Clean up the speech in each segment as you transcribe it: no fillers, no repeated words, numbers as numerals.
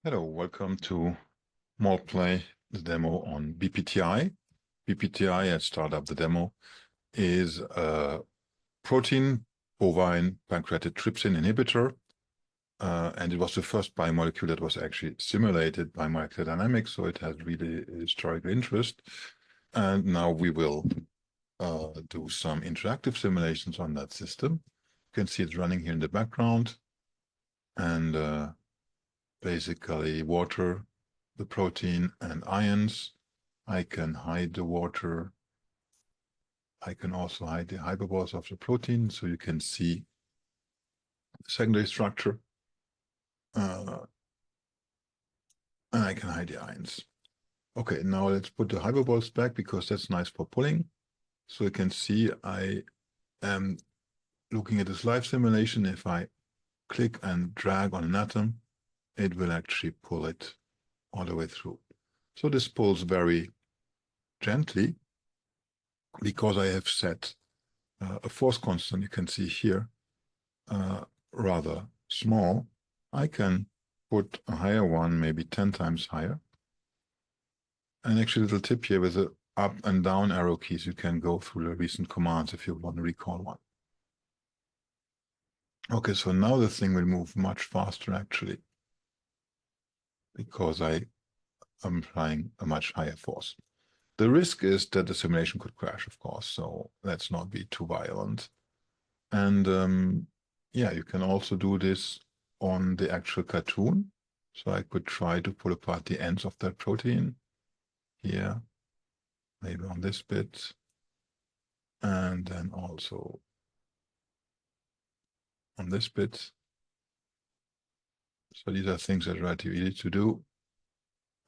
Hello, welcome to MolPlay, the demo on BPTI. BPTI, at start up the demo, is a protein bovine pancreatic trypsin inhibitor. And it was the first biomolecule that was actually simulated by molecular dynamics, so it has really historical interest. And now we will do some interactive simulations on that system. You can see it running here in the background. And basically water, the protein, and ions. I can hide the water. I can also hide the hyperboles of the protein, so you can see the secondary structure. And I can hide the ions. Okay, now let's put the hyperboles back because that's nice for pulling. So you can see I am looking at this live simulation. If I click and drag on an atom, it will actually pull it all the way through. So this pulls very gently because I have set a force constant, you can see here, rather small. I can put a higher one, maybe 10 times higher. And actually a little tip here, with the up and down arrow keys, you can go through the recent commands if you want to recall one. Okay, so now the thing will move much faster actually, because I am applying a much higher force. The risk is that the simulation could crash, of course, so let's not be too violent. And yeah, you can also do this on the actual cartoon. So I could try to pull apart the ends of that protein here, maybe on this bit, and then also on this bit. So these are things that are relatively easy to do.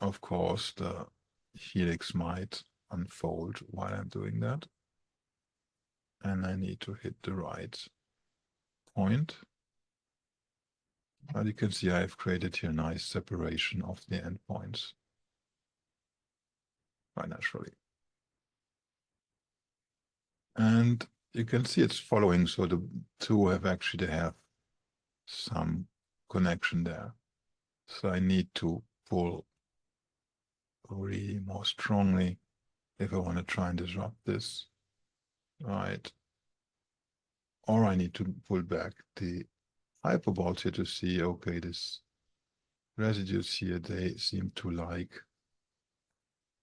Of course, the helix might unfold while I'm doing that. And I need to hit the right point. But you can see I've created here a nice separation of the endpoints quite naturally. And you can see it's following, so the two have actually have some connection there. So I need to pull really more strongly if I want to try and disrupt this, right? Or I need to pull back the hyperboles here to see, okay, this residues here, they seem to like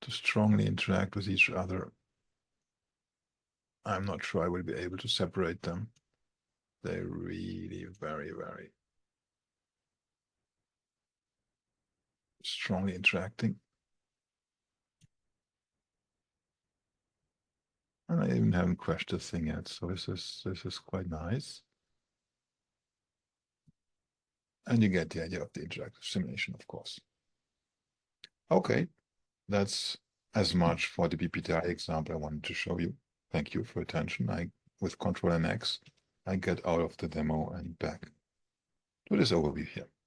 to strongly interact with each other. I'm not sure I will be able to separate them. They're really very, very strongly interacting. And I even haven't crashed the thing yet, so this is quite nice. And you get the idea of the interactive simulation, of course. Okay, that's as much for the BPTI example I wanted to show you. Thank you for your attention. With Control and X, I get out of the demo and back to this overview here.